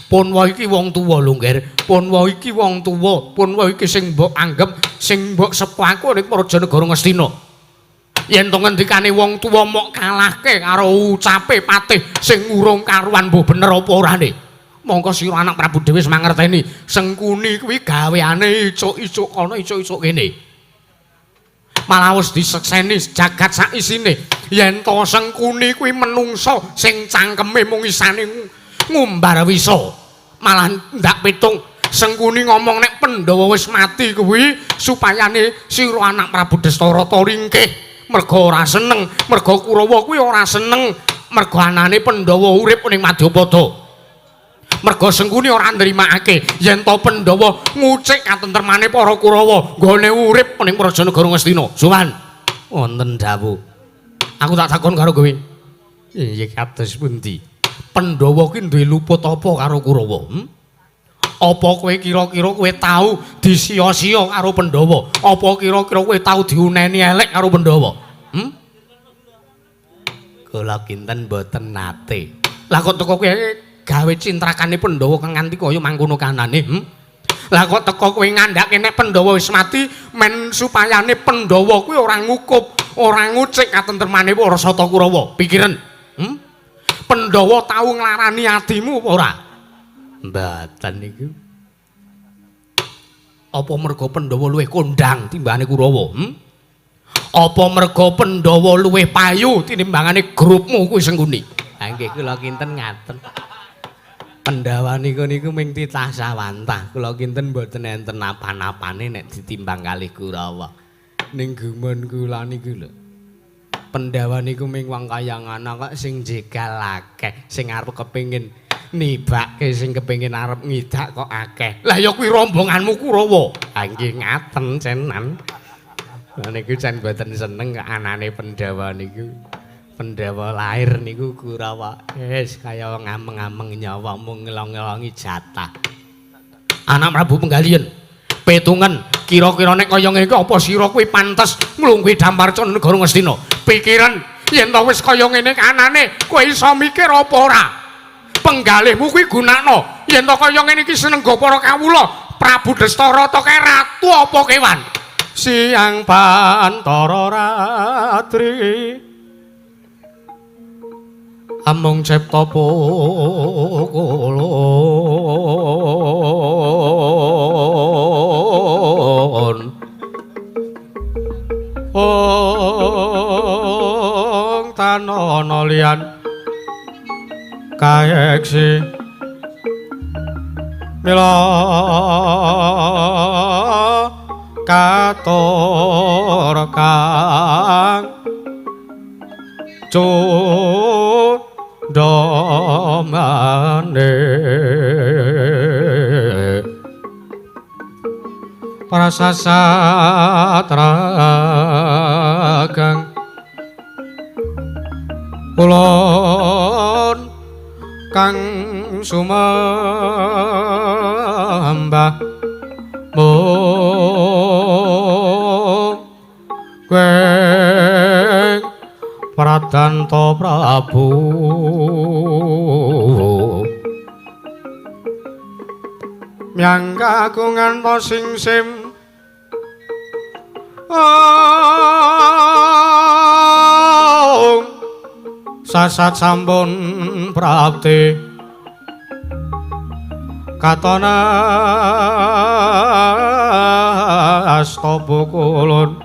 Punwa iki wong tuwa lho, Nger. Punwa iki wong tuwa. Punwa iki sing mbok anggep, sing mbok sepuhake ning Prajanegara Ngastina. Yen to ngendikane wong tuwa mok kalahke karo ucape patih sing urung karuan mbuh bener apa orane. Mongko sira anak Prabu dhewe wis mangerteni, Sengkuni kuwi gaweane icuk-icuk kana icuk-icuk kene. Malah wis disekseni jagat sak isine. Yen to Sengkuni kuwi menungso sing cangkeme mung isane ngumbar wisa. Malah ndak pitung Sengkuni ngomong nek Pandhawa wis mati kuwi supayane sira anak Prabu Dasarata ringkih. Merga ora seneng, merga Kurawa kuwi ora seneng, merga anane Pandhawa urip ning Madyapada. Merga Sengkuni ora nrimakake yen to Pandhawa ngucik katentremane para Kurawa nggone urip ning Prajanegara Ngastina. Suman wonten dawuh. Aku tak takon karo kowe. Iya kados pundi? Pandhawa kuwi duwe luput apa karo Kurawa? Apa kowe kira-kira kowe tau disia-sia karo Pandhawa? Apa kira-kira kowe tau diuneni elek karo Pandhawa? Kula kinten mboten nate. Lah kok teko kowe gawe cintrakane Pandhawa kang nganti kaya mangkono kanane, Lah kok teko kowe ngandhake nek Pandhawa wis mati men supayane Pandhawa kuwi ora ngukup, ora ngucik katentremane para Sata Kurawa. Pikiran. Pandhawa tau nglarani atimu apa ora? Mboten niku. Apa mergo Pandhawa luwih kondang timbangane Kurawa? Apa mergo Pandhawa luwih payu tinimbangane grupmu kuwi Sengkuni? Ha nggih kula kinten ngaten. Pandhawa niku ming titah sawantah. Kula kinten mboten enten napa-napane nek ditimbang kalih Kurawa. Ning gumun kula niku lho. Pandhawa niku ming wong kaya ngono kok sing jegal akeh, sing arep kepengin nibake, sing kepengin arep ngidak kok akeh. Lah ya kuwi rombonganmu Kurawa. Ha nggih ngaten cenan. Lah niku jan mboten seneng anane Pandhawa niku. Pandhawa lair niku Kurawa. Wis kaya ngameng-ameng nyawa mung ngelong-ngelongi jatah. Anak Prabu Penggalian, petungan kira-kira nek kaya ngene iki apa sira kuwi pantes nglungguhi Damparcana negara Ngastina? Pikiran yen to wis kaya ngene kanane kowe iso mikir apa ora? Penggalihmu kuwi gunakno. Yen to kaya ngene iki senengga para kawula, Prabu Dastarata kae ratu apa kewan? Siang Bantara Ratri amung cipta pun ong tanana liyan kaeksi mila katur kang domane para sasatragang ulun kang sumembah mung Pradanta Prabu Myang kagungan to singsim sasat sampun prapti katana asta bukulun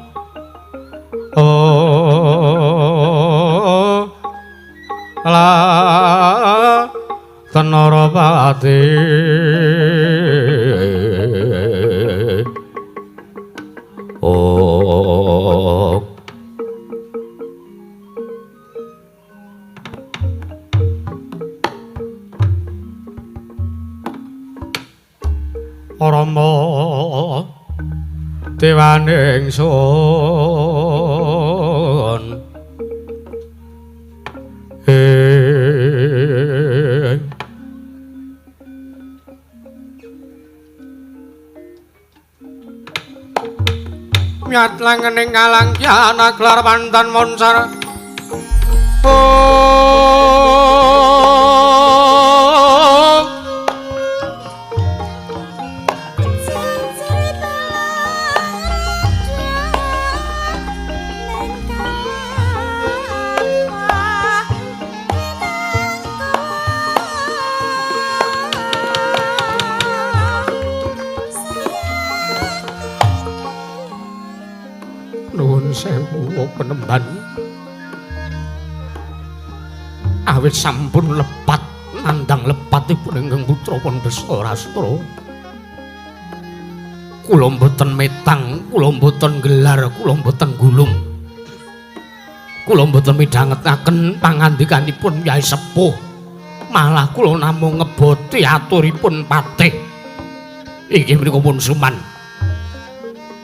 la Tenarapati Rama dewaning sun nyat langening kalang kyana gelar pantan monsar sewu penemban awit sampun lepat nandang lepatipun ingkang putra Pandhasarastra kula mboten metang kula mboten gelar kula mboten gulung kula mboten midhangetaken pangandikanipun Kyai Sepuh malah kula namung ngeboti aturipun patih inggih menika pun suman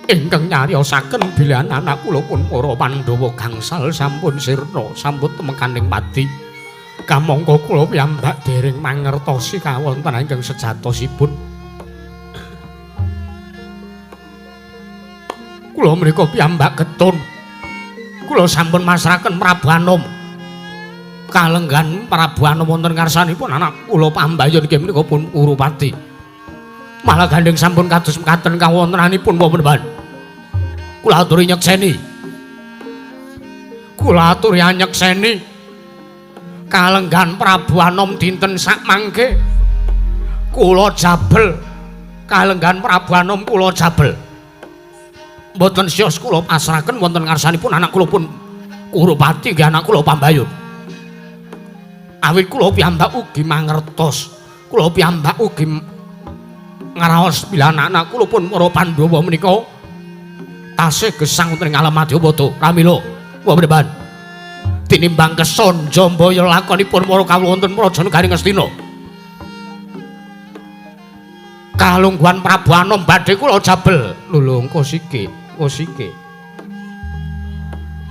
ingkang nyariosaken bilih anak kula pun para Pandhawa gangsal sampun sirna sampun temekaning pati kamangka kula piyambak dereng mangertosi kawontenan ingkang sejatosipun kula menika piyambak getun kula sampun masrahaken Prabu Anom kalenggan Prabu Anom wonten ngarsanipun anak kula pambayun inggih menika pun Kurupati. Malah gandeng sampun kados mekaten kawontenanipun pambeban. Kula aturi nyekseni. Kula aturi nyekseni kalenggan Prabu Anom dinten sak mangke kula jabel kalenggan Prabu Anom kula jabel. Mboten sios kula pasrahaken wonten ngarsanipun anak kula pun Kurupati nggih anak kula pambayun. Awit kula piyambak ugi mangertos, kula piyambak ugi ngaraos bila anak kula pun para Pandhawa menika tasih gesang wonten ing alam Madyabada. Pramila pambeban tinimbang keson Jambaya lakonipun para kawula wonten Praja Negaring Astina. Kalungguhan Prabu Anom badhe kula jabel. Lho kosike.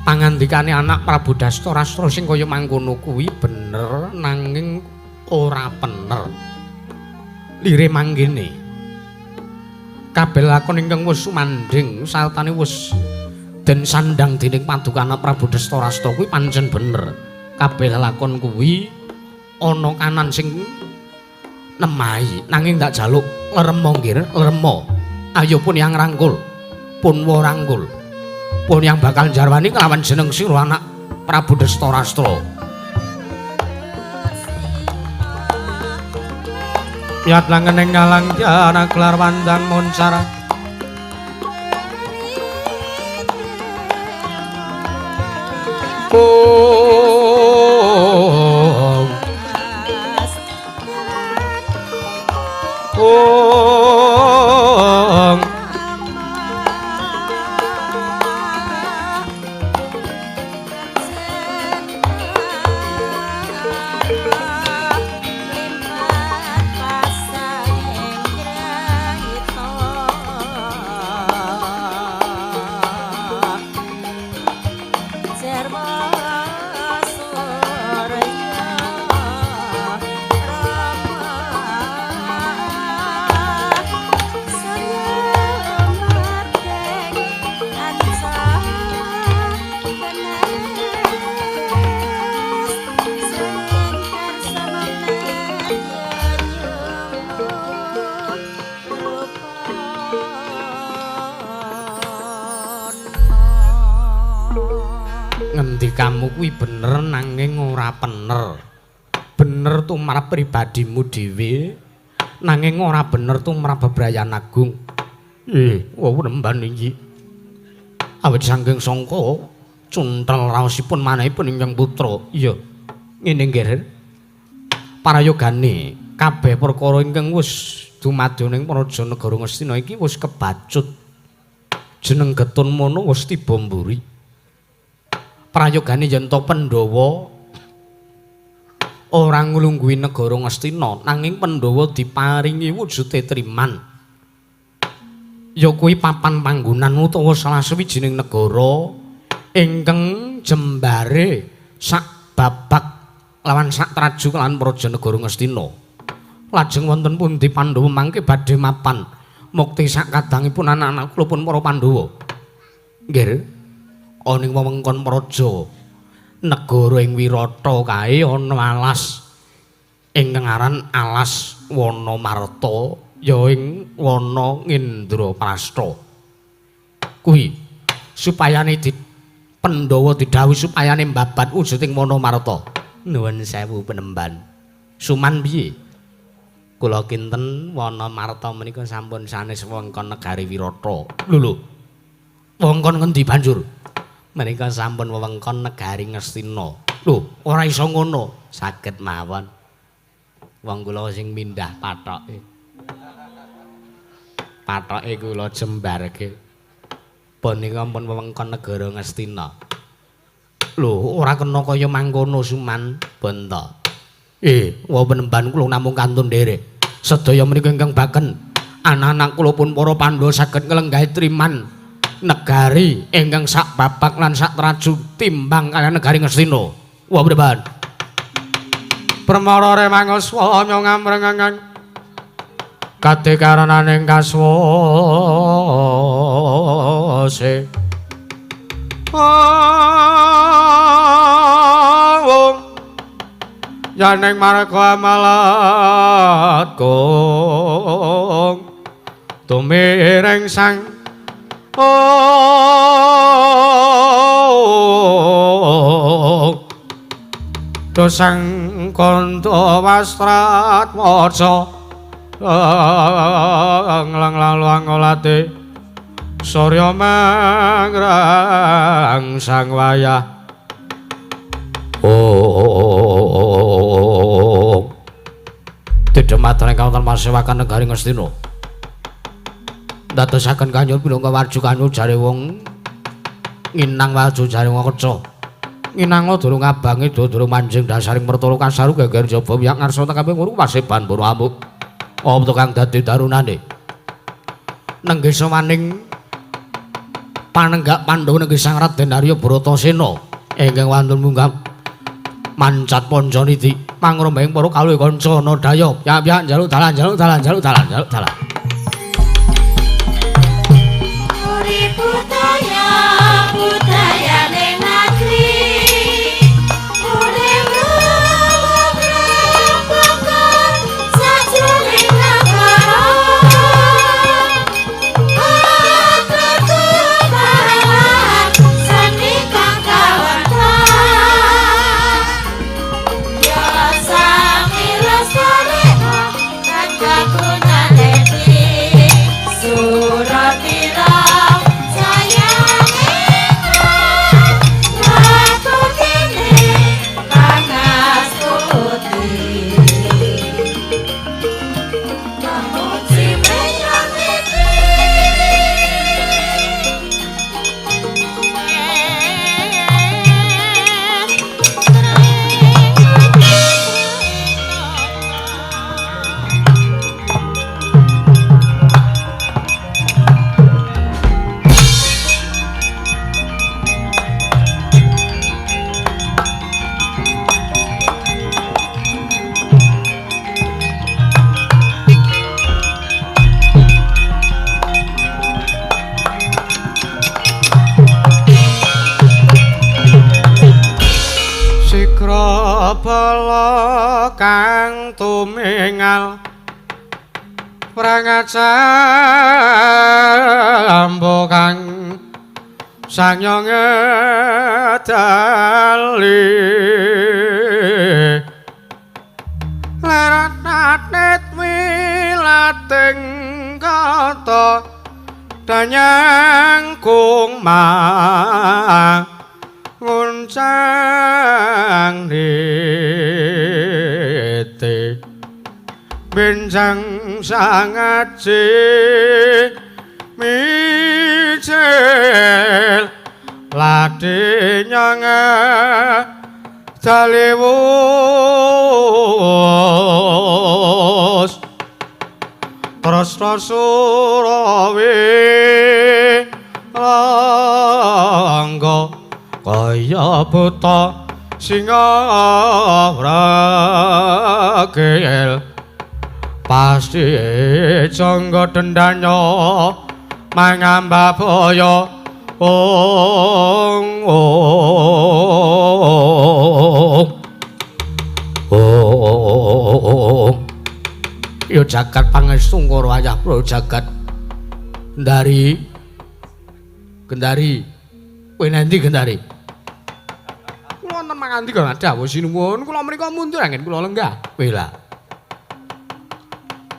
Pangandikane anak Prabu Dastarastra sing kaya mangkono kuwi bener nanging ora bener. Lire manggene. Kabeh lakon ingkang wis sumandhing sartane wis den sandhang dening paduka anak Prabu Dastarastra kuwi pancen bener. Kabeh lakon kuwi ana kanan sing nemahi nanging ndak jaluk leremo nggih, leremo. Ayo pun yang rangkul, pun wo rangkul. Pun yang bakal jarwani kelawan jeneng sira anak Prabu Dastarastra. Yat langeneng ngalang jana kelar wandang moncar. Kamu kuwi bener nanging ora bener. Bener tumrap pribadimu dhewe nanging ora bener tumrap bebrayan agung. Nemban iki. Awit saking sangka cuntel raosipun manahipun ingkang putra. Iya. Ngene nggih. Parayogane kabeh perkara ingkang wis dumadi ning Praja Negara Ngastina iki wis kebacut. Jeneng Getun Mono wis tiba mburi. Prayogane yen to Pandhawa ora nglungguhi negara Ngastina nanging Pandhawa diparingi wujude triman. Ya kuwi papan panggonan utawa salah sawijining negara ingkang jembare sak babak lawan sak traju lan Praja Negara Ngastina. Lajeng wonten pundi Pandhawa mangke badhe mapan mukti sak kadangipun anak-anak kula pun para Pandhawa. Nggih. Ana ing wewengkon praja negara ing Wirata kae ana alas ingkang aran Alas Wanamarta ya ing wana Ngendraprastha. Kuwi supayane Pandhawa didhawuhi supayane mbabat wujuding Wanamarta. Nuwun sewu penemban. Suman piye? Kula kinten Wanamarta menika sampun sanes wewengkon negari Wirata. Lho. Wewengkon ngendi banjur? Menika sampun wewengkon negari Ngastina. Lho, ora iso ngono. Saged mawon. Wong kula sing mindah pathoke. Pathoke kula jembarke. Punika ampun wewengkon negara Ngastina. Lho, ora kena kaya mangkono Suman Banta. Wau penemban kula namung kantun nderek. Sedaya menika ingkang baken anak-anak kula pun para Pandhawa saged nglenggahi triman negari ingkang sak babak lan sak traju timbang kaliyan negari Ngastina. Wah beban. Permara remangaswa ngamrengangan kadhekarananing kaswase. janing marga malat kong tumiring sang dosang kanta wastrat waca lang laluang olate surya mangrang sang wayah Tidematan ingkang wonten masewakan negari Ngastina ndadosaken kanyur pinungga warju kanyur jare wong nginang warju jare wong keca nginang durung abange durung manjing dasaring mertolo kasaru geger jaba wiyak ngarsa tekabe nguru paseban pura amuk apa kang dadi darunane nenggih sawaning panenggak Pandhawa nenggih Sang Raden Arya Bratasena ingkang wonten munggah mancat Pancaniti mangrembeng para kalih kanca Nadaya piyambak njaluk dalan bala kang tumingal prangacambo kang sanyong dali larat wilating kata danyang kumang nguncang niti benjang sangaji micil ladi nyang daliwus terus surawi langga kaya buta singa ragil pasti jangga dendanya mangambabaya yo jagat pangestu karo wayah pro jagat Gendari kowe nanti Gendari kula wonten mangandika dawuh sinuwun kula mrika mundur anggen kula lenggah kowe lah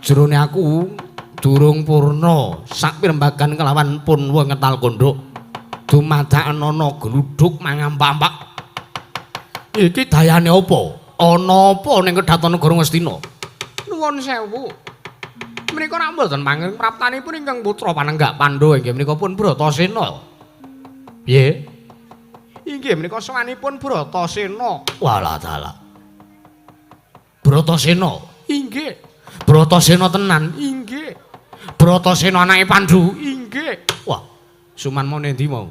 jerone aku durung purna sak pirembagan kelawan pun wong ngetal kondhok dumadakan ana gluduk mangampak-ampak iki dayane apa ana apa ning Kedatonegara Ngastina nuwun sewu menika rak mboten manging praptanipun ingkang putra panenggak Pandhawa inggih menika pun Bratasena piye inggih menika sawanipun Bratasena walah dalah Bratasena inggih Bratasena tenan inggih Bratasena anake Pandhu inggih wah Suman mau nendi mau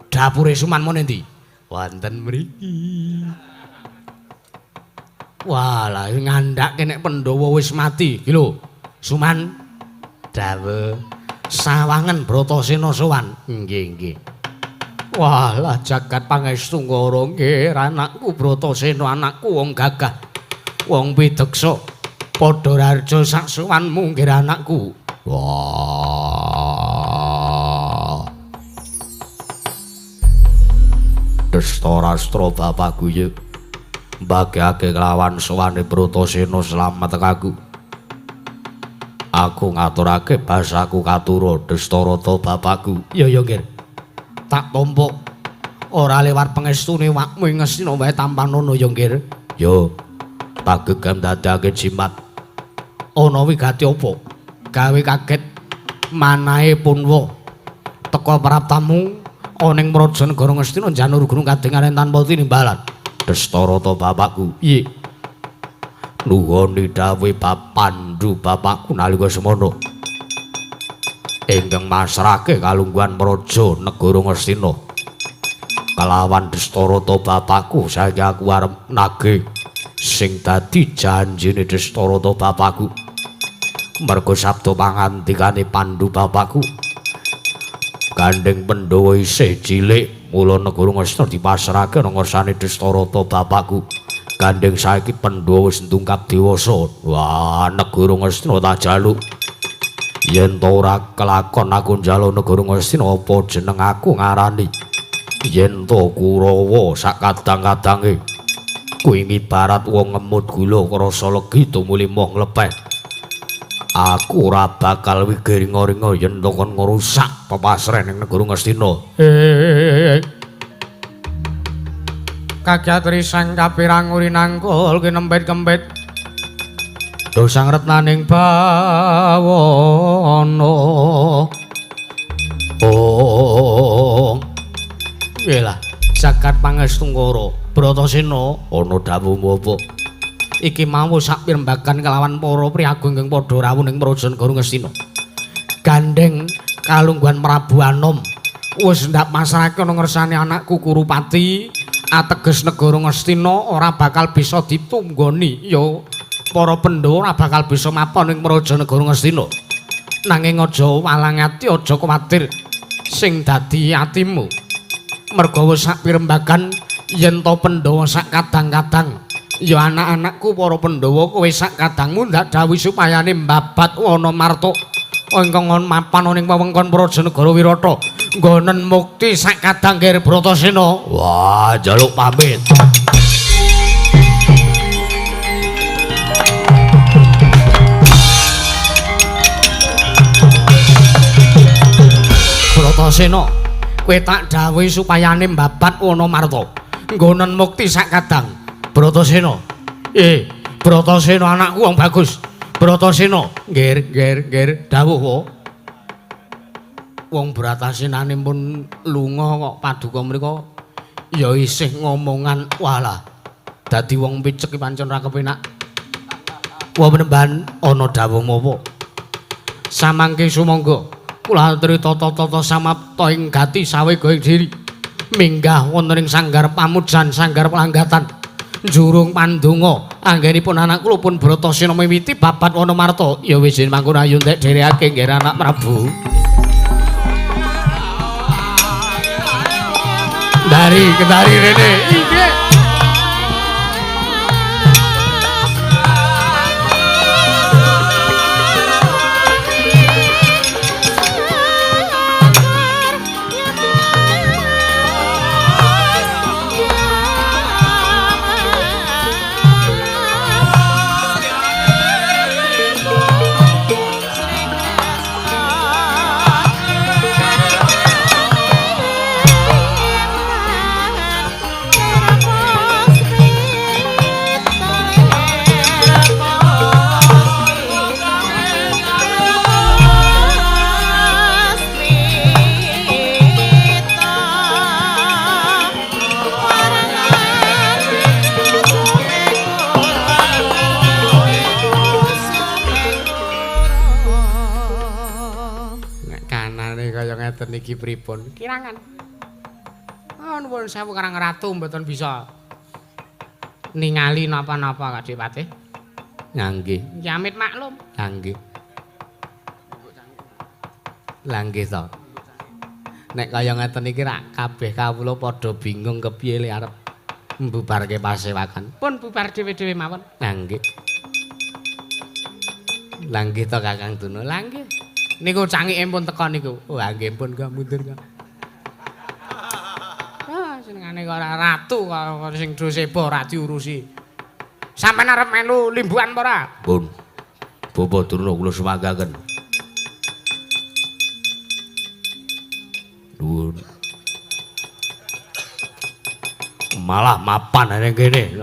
dapure Suman mau nendi wonten mriki walah ngandhake nek Pandhawa wis mati iki lho Suman dawuh sawangen Bratasena sowan nggih Walah jagat pangestu ngara nggih anakku Bratasena anakku wong gagah wong pideksa padha raja sak sowanmu nggih anakku. Wah. Destarastra bapakku ye mbagekake kelawan sowane Bratasena slamet aku. Aku ngaturake basaku katura Destarata bapakku. Ya nggih. Tak tompok ora lewat pangestune wakmu ing Ngastina wae tampanono ya nggih. Yo tak gegam dadake jimat ana wigati apa gawe kaget manahe Punwa teka praptamu ana ing Prajanegara Ngastina janur gunung kadengaren tanpa tinimbalan. Destarata bapakku piye nuwuni dawuhe Pandu bapakku nalika semana ingkang masrahke kalungguhan praja negara Ngastina kalawan Destarata bapakku saya aku arep nagih sing dadi janjine Destarata bapakku merga sabda pangandikane Pandu bapakku gandeng Pandhawa isih cilik mula negara Ngastina dipasrahke nang ngarsane Destarata bapakku gandeng saiki Pandhawa wis ndungkap dewasa. Wah negara Ngastina tak jaluk yen to ora kelakon aku njaluk negara Ngastina apa jeneng aku ngarani yen to Kurawa sak kadang-kadange kuwi ibarat wong ngemut gula krasa legi tumuli moh nglepeh. Aku ora bakal wigiringa-ringa yen to kon ngrusak pepasreh ning negara Ngastina. Kagyatri sang kapirang urinangkul kinempit-kempit dosang retnaning bawana. Oh. Yalah, jagat pangestu ngara Bratasena ana dawuhmu apa? Iki mau sak pirembagan kelawan para priyagung ingkang padha rawuh ing Prajanegara Ngastina. Gandeng kalungguhan Prabu Anom wis ndak masrahake ana ngersane anakku Kurupati ateges negara Ngastina ora bakal bisa ditunggoni ya para Pandhawa ora bakal bisa mapon ing Prajanegara Ngastina. Nanging aja walang ati, aja kuwatir sing dadi atimu. Merga wis sak pirembagan yen to Pandhawa sak kadang-kadang ya anak-anakku para Pandhawa kowe sak kadangmu ndak dawuh supayane mbabat Wanamarta ingkang mapan ning wewengkon Prajanegara Wirata nggonen mukti sak kadang nggih Bratasena. Wah, njaluk pamit. Bratasena, kowe tak dawuhi supayane mbabat Wanamarta nggonen mukti sak kadang. Bratasena. Bratasena anakku wong bagus. Bratasena, nggih, dawuh wae. Wong Bratasenane pun lunga kok paduka mriko ya isih ngomongan walah. Dadi wong picek pancen ra kepenak. Wa penemban ana dawuhmu apa? Samangke sumangga kula aturi tata-tata samapta ing gati sawe goeng diri. Minggah wonten ing sanggar pamujan sanggar pelanggatan. Jurung pandonga anggenipun anak kula pun Bratasena miwiti babat Wanamarta. Ya wis mangkon ayo entek dherekake nggih anak Prabu. Kendari rene. Inggih. Niki pripun? Kirangan. Nuwun sewu Karang Ratu mboten bisa ningali napa-napa Kadipati. Nggih. Jamit maklum. Nggih. Lah nggih to. Nek kaya ngeten iki rak kabeh kawula padha bingung kepiye le arep mbubarke pasewakan. Pun bubar dhewe-dhewe mawon. Lah nggih. Lah nggih to Kakang Tuna. Lah nggih. Niku cangike pun teka niku. Oh, nggih pun Kang mundur Kang. Ah, senengane kok ora ratu karo sing do seba ora diurusi. Sampeyan arep melu limbuhan apa ora? Pun. Bapak Durna kula sumanggaken. Nuwun. Malah mapan ning kene.